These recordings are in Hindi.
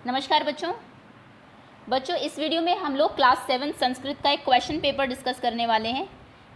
नमस्कार बच्चों इस वीडियो में हम लोग क्लास 7 संस्कृत का एक क्वेश्चन पेपर डिस्कस करने वाले हैं।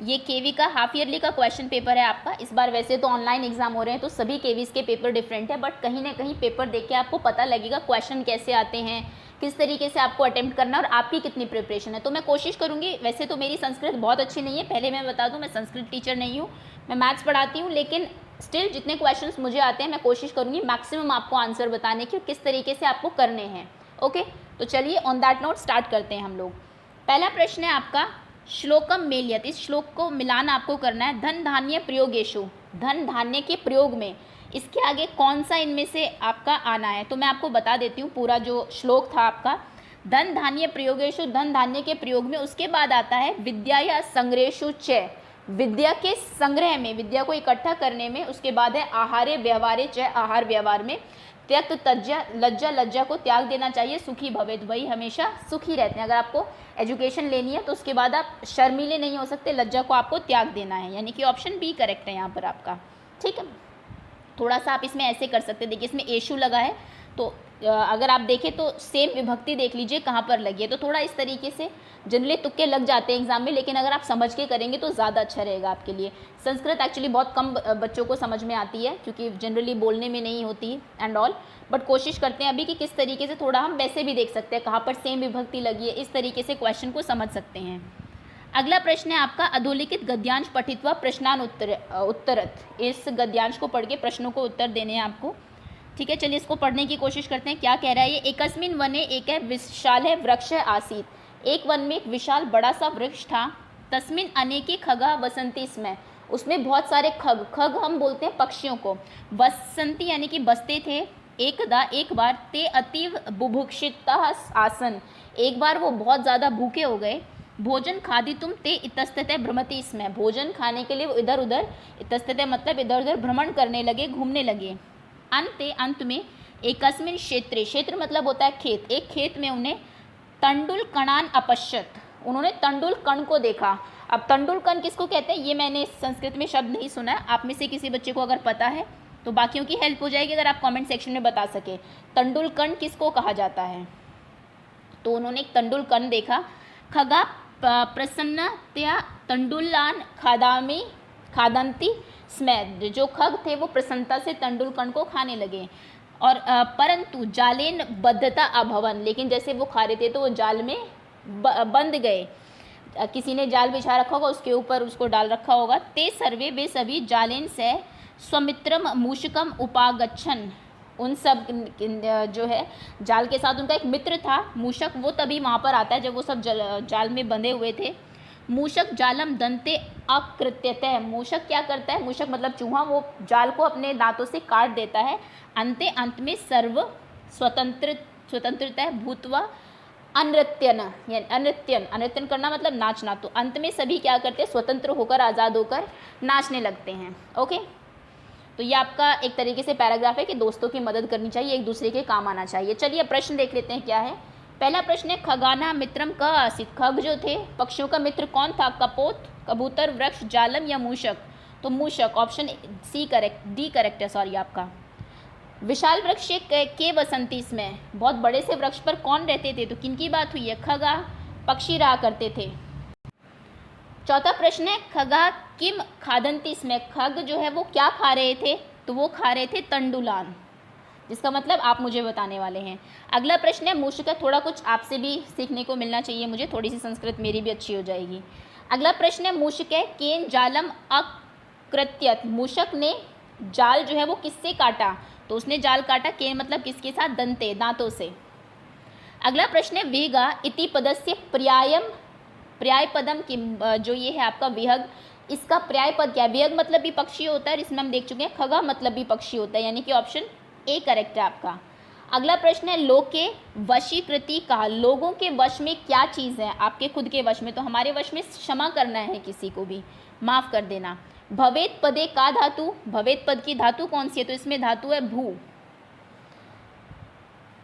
ये केवी का हाफ ईयरली का क्वेश्चन पेपर है आपका। इस बार वैसे तो ऑनलाइन एग्जाम हो रहे हैं तो सभी केवीज के पेपर डिफरेंट है, बट कहीं ना कहीं पेपर देख के आपको पता लगेगा क्वेश्चन कैसे आते हैं, किस तरीके से आपको अटेम्प्ट करना और आपकी कितनी प्रिपरेशन है। तो मैं कोशिश करूँगी, वैसे तो मेरी संस्कृत बहुत अच्छी नहीं है, पहले मैं बता दूँ मैं संस्कृत टीचर नहीं हूँ, मैं मैथ्स पढ़ाती हूँ, लेकिन स्टिल जितने क्वेश्चंस मुझे आते हैं मैं कोशिश करूँगी मैक्सिमम आपको आंसर बताने की, किस तरीके से आपको करने हैं। ओके, तो चलिए ऑन दैट नोट स्टार्ट करते हैं हम लोग। पहला प्रश्न है आपका श्लोकम मेलियत। इस श्लोक को मिलान आपको करना है। धन धान्य प्रयोगेशु, धन धान्य के प्रयोग में, इसके आगे कौन सा इनमें से आपका आना है। तो मैं आपको बता देती हूँ पूरा जो श्लोक था आपका, धन धान्य प्रयोगेशु, धन धान्य के प्रयोग में, उसके बाद आता है विद्या या संग्रहेषु च, विद्या के संग्रह में, विद्या को इकट्ठा करने में, उसके बाद है आहारे व्यवहारे च, आहार व्यवहार में, त्यक्त तज्जा, लज्जा, लज्जा को त्याग देना चाहिए, सुखी भवेत, वही हमेशा सुखी रहते हैं। अगर आपको एजुकेशन लेनी है तो उसके बाद आप शर्मीले नहीं हो सकते, लज्जा को आपको त्याग देना है, यानी कि ऑप्शन बी करेक्ट है यहाँ पर आपका। ठीक है, थोड़ा सा आप इसमें ऐसे कर सकते हैं, देखिए इसमें एशु लगा है तो अगर आप देखें तो सेम विभक्ति देख लीजिए कहाँ पर लगी है, तो थोड़ा इस तरीके से जनरली तुक्के लग जाते हैं एग्जाम में, लेकिन अगर आप समझ के करेंगे तो ज़्यादा अच्छा रहेगा आपके लिए। संस्कृत एक्चुअली बहुत कम बच्चों को समझ में आती है क्योंकि जनरली बोलने में नहीं होती एंड ऑल, बट कोशिश करते हैं अभी कि किस तरीके से, थोड़ा हम वैसे भी देख सकते हैं कहाँ पर सेम विभक्ति लगी है, इस तरीके से क्वेश्चन को समझ सकते हैं। अगला प्रश्न है आपका अधोलिखित गद्यांश पठित्वा प्रश्नान उत्तरत। इस गद्यांश को पढ़ के प्रश्नों को उत्तर देने हैं आपको। ठीक है, चलिए इसको पढ़ने की कोशिश करते हैं क्या कह रहा है ये। एकस्मिन् वने एक विशाल वृक्ष आसीत, एक वन में एक विशाल बड़ा सा वृक्ष था। तस्मिन् अनेके खगा वसंती स्म, उसमें बहुत सारे खग, खग हम बोलते हैं पक्षियों को, वसंती यानी कि बसते थे। एकदा, एक बार, ते अतीव बुभुक्षिता आसन, एक बार वो बहुत ज़्यादा भूखे हो गए। भोजन खादितुम ते इतस्ततः भ्रमति स्म, भोजन खाने के लिए वो इधर उधर, इतस्ततः मतलब इधर उधर भ्रमण करने लगे, घूमने लगे। अंते, अंत में, एकस्मिन् क्षेत्रे, क्षेत्र मतलब होता है खेत, एक खेत में उन्हें तंडुल कणान अपश्यत, उन्होंने तंडुल कण को देखा। अब तंडुल कण किसको कहते हैं ये मैंने संस्कृत में शब्द नहीं सुना है, आप में से किसी बच्चे को अगर पता है तो बाकियों की हेल्प हो जाएगी अगर आप कमेंट सेक्शन में बता सके तंडुल कण किसको कहा जाता है। तो उन्होंने एक तंडुल कण देखा। खगा प्रसन्नतया तंडुलान खादामी खादंती स्म, जो खग थे वो प्रसन्नता से तंडुल कण को खाने लगे। और परंतु जालेन बद्धता अभवन, लेकिन जैसे वो खा रहे थे तो वो जाल में बंद गए, किसी ने जाल बिछा रखा होगा उसके ऊपर उसको डाल रखा होगा। ते सर्वे, वे सभी, जालेन से स्वमित्रम मूषकम उपागच्छन, उन सब जो है जाल के साथ उनका एक मित्र था मूषक, वो तभी वहाँ पर आता है जब वो सब जाल में बंधे हुए थे। मूषक जालम दंते अकृत्यतः, मूषक क्या करता है, मूषक मतलब चूहा, वो जाल को अपने दांतों से काट देता है। अंते, अंत में, सर्व स्वतंत्रता भूतवा अनृत्यन, यानी अनृत्यन, अनृत्यन करना मतलब नाचना, तो अंत में सभी क्या करते हैं, स्वतंत्र होकर, आज़ाद होकर नाचने लगते हैं। ओके, तो ये आपका एक तरीके से पैराग्राफ है कि दोस्तों की मदद करनी चाहिए, एक दूसरे के काम आना चाहिए। चलिए प्रश्न देख लेते हैं क्या है। पहला प्रश्न है खगाना मित्रम क आसित, खग जो थे पक्षियों का मित्र कौन था, कपोत, कबूतर, वृक्ष, जालम या मूषक। तो मूषक, option C correct, D correct है सॉरी आपका। विशाल वृक्ष के वसंती इसमें, बहुत बड़े से वृक्ष पर कौन रहते थे, तो किन की बात हुई है, खगा, पक्षी रहा करते थे। चौथा प्रश्न है खगा किम खादंती इसमें, खग जो है वो क्या खा रहे थे, तो वो खा रहे थे तंडुलान, जिसका मतलब आप मुझे बताने वाले हैं। अगला प्रश्न है मूषक, थोड़ा कुछ आपसे भी सीखने को मिलना चाहिए मुझे, थोड़ी सी संस्कृत मेरी भी अच्छी हो जाएगी। अगला प्रश्न है मूषक है केन जालम अकृत्यत, मूषक ने जाल जो है वो किससे काटा, तो उसने जाल काटा, केन मतलब किसके साथ, दंते, दांतों से। अगला प्रश्न है वेगा इति पदस्य पर्यायम, पर्याय पदम की, जो ये है आपका विहग, इसका पर्याय पद क्या है, विहग मतलब भी पक्षी होता है, इसमें हम देख चुके हैं, खगा मतलब भी पक्षी होता है, यानी कि ऑप्शन ए करेक्ट है आपका। अगला प्रश्न है लोके वशीकृति का, लोगों के वश में क्या चीज़ है, आपके खुद के वश में, तो हमारे वश में क्षमा करना है, किसी को भी माफ़ कर देना। भवेत पदे का धातु, भवेत पद की धातु कौन सी है, तो इसमें धातु है भू।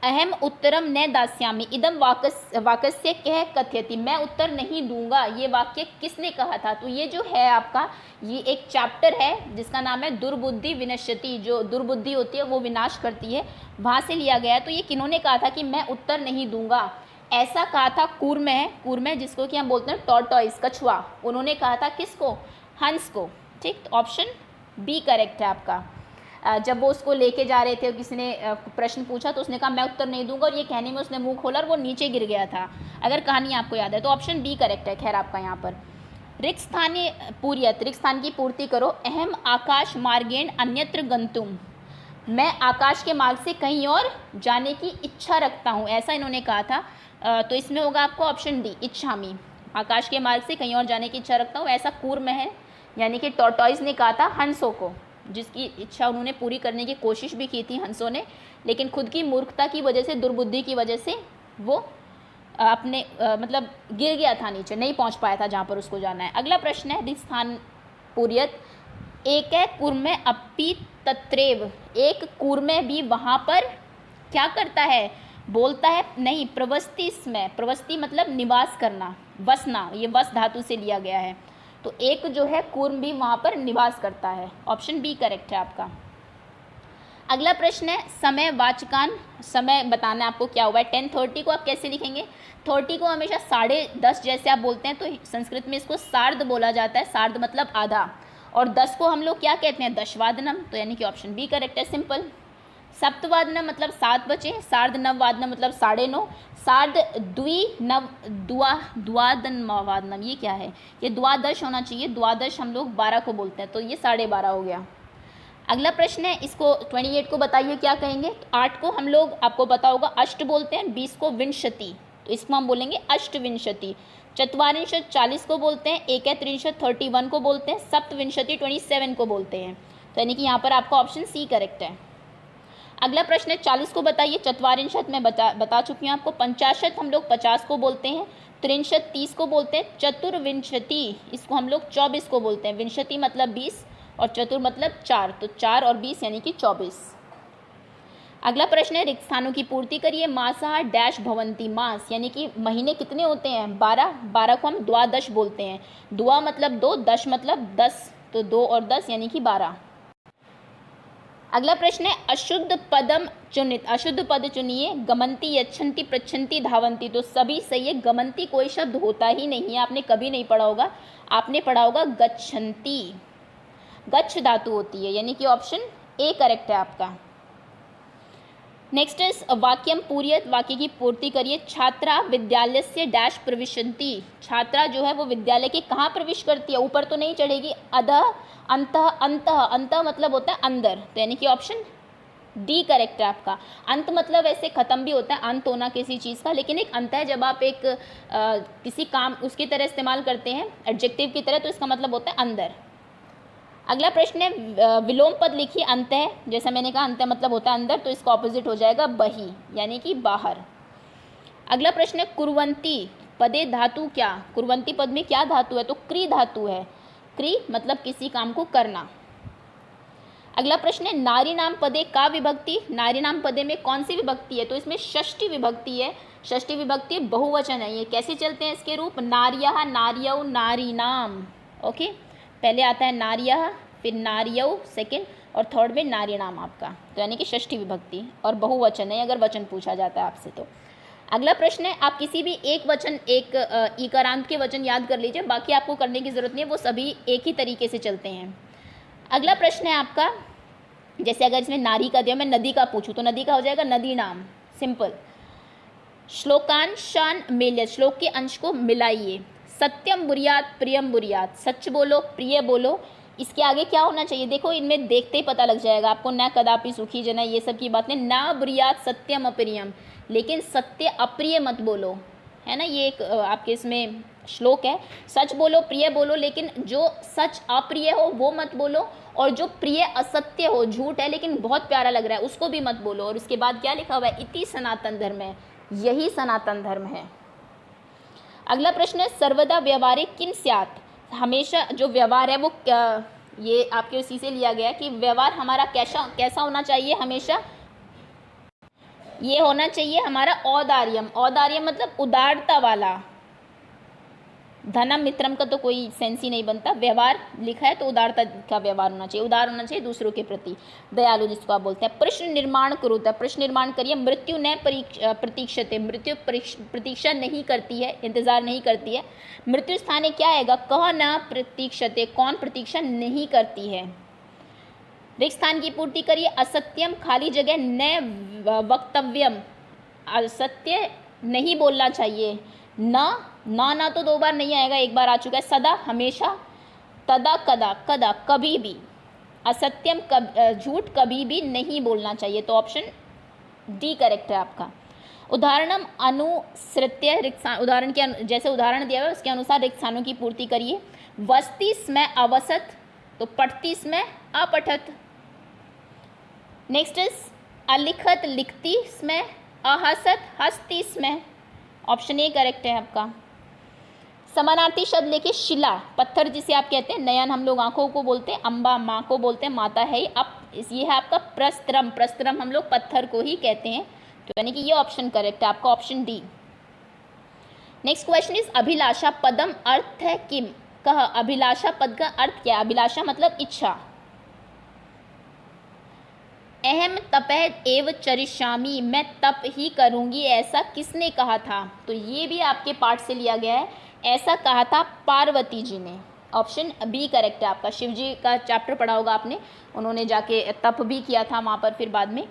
अहम उत्तरम न दास्यामि इदम वाक्यस्य कह कथयति, मैं उत्तर नहीं दूंगा, ये वाक्य किसने कहा था? तो ये जो है आपका, ये एक चैप्टर है जिसका नाम है दुर्बुद्धि विनश्यति, जो दुर्बुद्धि होती है वो विनाश करती है, वहाँ से लिया गया है। तो ये किन्होंने कहा था कि मैं उत्तर नहीं दूंगा? ऐसा कहा था कूर्मे, जिसको कि हम बोलते हैं टॉर्टॉइस, कछुआ। उन्होंने कहा था किसको? हंस को। ठीक, तो ऑप्शन बी करेक्ट है आपका। जब वो उसको लेके जा रहे थे, किसी ने प्रश्न पूछा तो उसने कहा मैं उत्तर नहीं दूंगा, और ये कहने में उसने मुंह खोला और वो नीचे गिर गया था, अगर कहानी आपको याद है। तो ऑप्शन बी करेक्ट है खैर आपका यहाँ पर। रिक्त स्थान की पूर्ति करो। अहम आकाश मार्गेण अन्यत्र गंतुम, मैं आकाश के मार्ग से कहीं और जाने की इच्छा रखता हूँ, ऐसा इन्होंने कहा था। तो इसमें होगा आपको ऑप्शन डी, इच्छामी। आकाश के मार्ग से कहीं और जाने की इच्छा रखता हूँ, ऐसा कूर्म है, यानी कि टॉर्टॉइस ने कहा था हंसों को, जिसकी इच्छा उन्होंने पूरी करने की कोशिश भी की थी हंसों ने, लेकिन खुद की मूर्खता की वजह से, दुर्बुद्धि की वजह से वो अपने मतलब गिर गया था नीचे, नहीं पहुंच पाया था जहाँ पर उसको जाना है। अगला प्रश्न है स्थान पूर्यत, एक कूर्मे अपि तत्रेव, एक कूर्मे भी वहाँ पर क्या करता है? बोलता है नहीं, प्रवस्ति इसमें, प्रवस्ति मतलब निवास करना, वसना, ये वस धातु से लिया गया है। तो एक जो है कूर्म भी वहाँ पर निवास करता है, ऑप्शन बी करेक्ट है आपका। अगला प्रश्न है समय वाचकान, समय बताना है आपको क्या हुआ है। 10:30 को आप कैसे लिखेंगे? 30 को हमेशा 10:30 जैसे आप बोलते हैं, तो संस्कृत में इसको सार्ध बोला जाता है, सार्ध मतलब आधा, और 10 को हम लोग क्या कहते हैं? दशवादनम, तो यानी कि ऑप्शन बी करेक्ट है, सिंपल। सप्तवादनम मतलब 7 बजे, सार्ध नववादनम मतलब 9:30, सार्ध द्वादनवादनम, ये क्या है? ये द्वादश होना चाहिए, द्वादश हम लोग 12 को बोलते हैं, तो ये 12:30 हो गया। अगला प्रश्न है, इसको 28 को बताइए क्या कहेंगे? तो 8 को हम लोग, आपको पता होगा, अष्ट बोलते हैं, 20 को विंशति, तो इसको हम बोलेंगे अष्टविंशति। चत्वारिंशत 40 को बोलते हैं, एकत्रिंशत 31 को बोलते हैं, सप्तविंशति 27 को बोलते हैं, तो यानी कि यहाँ पर आपका ऑप्शन सी करेक्ट है। अगला प्रश्न है 40 को बताइए, चत्वारिंशत मैं बता चुकी हूँ आपको, पंचाशत हम लोग 50 को बोलते हैं, त्रिंशत 30 को बोलते हैं, चतुर्विंशति इसको हम लोग 24 को बोलते हैं, विंशति मतलब 20 और चतुर मतलब 4, तो 4 और 20 यानी कि 24। अगला प्रश्न है रिक्त स्थानों की पूर्ति करिए। मासः डैश भवंती, मास यानी कि महीने कितने होते हैं? 12, 12 को हम द्वादश बोलते हैं, द्वा मतलब 2, दश मतलब 10, तो 2 और 10 यानी कि 12। अगला प्रश्न है अशुद्ध पदम चुनित, अशुद्ध पद चुनिए। गमंती, यच्छन्ति, पृच्छन्ति, धावंती, तो सभी सही है। गमंती कोई शब्द होता ही नहीं है, आपने कभी नहीं पढ़ा होगा, आपने पढ़ा होगा गच्छन्ति, गच्छ धातु होती है, यानी कि ऑप्शन ए करेक्ट है आपका। नेक्स्ट इज वाक्यम पूर्यत, वाक्य की पूर्ति करिए। छात्रा विद्यालय से डैश प्रविशन्ति, छात्रा जो है वो विद्यालय के कहाँ प्रवेश करती है? ऊपर तो नहीं चढ़ेगी, अधः, अंतः, अंतः, अंतः मतलब होता है अंदर, तो यानी कि ऑप्शन डी करेक्ट है आपका। अंत मतलब ऐसे खत्म भी होता है, अंत होना किसी चीज़ का, लेकिन एक अंत है जब आप एक किसी काम उसकी तरह इस्तेमाल करते हैं एडजेक्टिव की तरह, तो इसका मतलब होता है अंदर। अगला प्रश्न है विलोम पद लिखिए। अंत है, जैसा मैंने कहा अंत मतलब होता है अंदर, तो इसका ऑपोजिट हो जाएगा बही, यानी कि बाहर। अगला प्रश्न है कुर्वंती पदे धातु क्या? कुर्वंती पद में क्या धातु है? तो क्री धातु है, क्री मतलब किसी काम को करना। अगला प्रश्न है नारी नाम पदे का विभक्ति, नारी नाम पदे में कौन सी विभक्ति है? तो इसमें षष्ठी विभक्ति है, षष्ठी विभक्ति बहुवचन है। ये कैसे चलते हैं इसके रूप? नार्यः, नार्यौ, नारीणाम। ओके, पहले आता है नार्यः, फिर नार्यौ सेकंड, और थर्ड में नारीणाम आपका, तो यानी कि षष्ठी विभक्ति और बहुवचन है अगर वचन पूछा जाता है आपसे तो। अगला प्रश्न है आप किसी भी एक वचन, एक ईकारांत के वचन याद कर लीजिए, बाकी आपको करने की ज़रूरत नहीं है, वो सभी एक ही तरीके से चलते हैं। अगला प्रश्न है आपका, जैसे अगर इसमें नारी का दिया, मैं नदी का पूछूं तो नदी का हो जाएगा नदी नाम, सिंपल। श्लोकांशान मेल्य, श्लोक के अंश को मिलाइए। सत्यम बुरियात, प्रियम बुरियात, सच बोलो, प्रिय बोलो, इसके आगे क्या होना चाहिए? देखो इनमें देखते ही पता लग जाएगा आपको, न कदापि सुखी जना, ये सब की बातें, ना बुरियात सत्यम अप्रियम, लेकिन सत्य अप्रिय मत बोलो, है ना, ये एक आपके इसमें श्लोक है। सच बोलो, प्रिय बोलो, लेकिन जो सच अप्रिय हो वो मत बोलो, और जो प्रिय असत्य हो, झूठ है लेकिन बहुत प्यारा लग रहा है, उसको भी मत बोलो। और उसके बाद क्या लिखा हुआ है? इति सनातन धर्म है, यही सनातन धर्म है। अगला प्रश्न है सर्वदा व्यवहारिक किन स्यात्, हमेशा जो व्यवहार है वो ये आपके उसी से लिया गया कि व्यवहार हमारा कैसा होना चाहिए? हमेशा ये होना चाहिए हमारा औदार्यम। औदार्यम मतलब उदारता वाला। धनम मित्रम का तो कोई सेंस ही नहीं बनता। व्यवहार लिखा है तो उदारता का व्यवहार होना चाहिए, उदार होना चाहिए दूसरों के प्रति, दयालु जिसको आप बोलते हैं। प्रश्न निर्माण करोता, प्रश्न निर्माण करिए। मृत्यु न प्रतीक्षते, मृत्यु प्रतीक्षा नहीं करती है, इंतजार नहीं करती है। मृत्यु स्थाने क्या आएगा? कह न प्रतीक्षते, कौन प्रतीक्षा नहीं करती है। रिक्त स्थान की पूर्ति करिए। असत्यम खाली जगह न वक्तव्यम, असत्य नहीं बोलना चाहिए। ना तो 2 बार नहीं आएगा, 1 बार आ चुका है। सदा हमेशा, तदा कदा, कदा कभी भी। असत्यम झूठ कभी भी नहीं बोलना चाहिए, तो ऑप्शन डी करेक्ट है आपका। उदाहरणम अनुसृत्य रिक्त, उदाहरण के जैसे उदाहरण दिया हुआ है उसके अनुसार रिक्त स्थानों की पूर्ति करिए। वसती स्मै अवसत, तो पठती स्मै अपठत। नेक्स्ट इज अलिखत लिखती स्मै अहसत हसती स्मै, ऑप्शन ए करेक्ट है आपका। समानार्थी शब्द लेके शिला, पत्थर जिसे आप कहते हैं। नयन हम लोग आंखों को बोलते हैं। अम्बा माँ को बोलते हैं, माता है। अब ये है आपका प्रस्त्रम, प्रस्त्रम हम लोग पत्थर को ही कहते हैं, तो यानी कि ये ऑप्शन करेक्ट है आपका, option D. Next question is अभिलाषा पदम अर्थ है किम। कह अभिलाषा पद का अर्थ क्या है? अभिलाषा मतलब इच्छा। अहम तपः एव चरिष्यामि, मैं तप ही करूंगी, ऐसा किसने कहा था? तो ये भी आपके पाठ से लिया गया है। ऐसा कहा था पार्वती जी ने, ऑप्शन बी करेक्ट है आपका। शिव जी का चैप्टर पढ़ा होगा आपने, उन्होंने जाके तप भी किया था वहाँ पर। फिर बाद में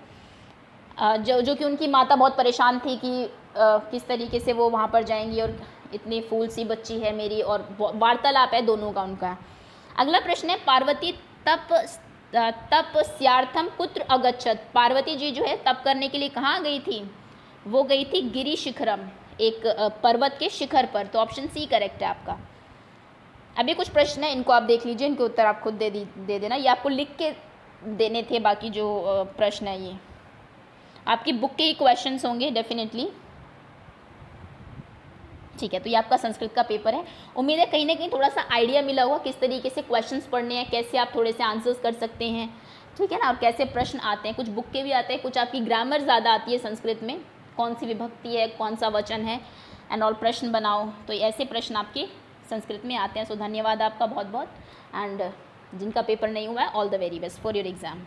जो कि उनकी माता बहुत परेशान थी कि किस तरीके से वो वहाँ पर जाएंगी, और इतनी फूल सी बच्ची है मेरी, और वार्तालाप है दोनों का उनका। अगला प्रश्न है पार्वती तपस्यार्थम कुत्र अगच्छत। पार्वती जी जो है तप करने के लिए कहाँ गई थी? वो गई थी गिरि शिखरम, एक पर्वत के शिखर पर, तो ऑप्शन सी करेक्ट है आपका। अभी कुछ प्रश्न है, इनको आप देख लीजिए, इनके उत्तर आप खुद दे देना, ये आपको लिख के देने थे। बाकी जो प्रश्न है ये आपकी बुक के ही क्वेश्चंस होंगे डेफिनेटली, ठीक है। तो ये आपका संस्कृत का पेपर है। उम्मीद है कहीं ना कहीं थोड़ा सा आइडिया मिला होगा किस तरीके से क्वेश्चंस पढ़ने हैं, कैसे आप थोड़े से आंसर्स कर सकते हैं, ठीक है ना, और कैसे प्रश्न आते हैं। कुछ बुक के भी आते हैं, कुछ आपकी ग्रामर ज़्यादा आती है संस्कृत में, कौन सी विभक्ति है, कौन सा वचन है, एंड ऑल प्रश्न बनाओ, तो ऐसे प्रश्न आपके संस्कृत में आते हैं। सो धन्यवाद आपका बहुत बहुत, एंड जिनका पेपर नहीं हुआ है all the very best for your exam.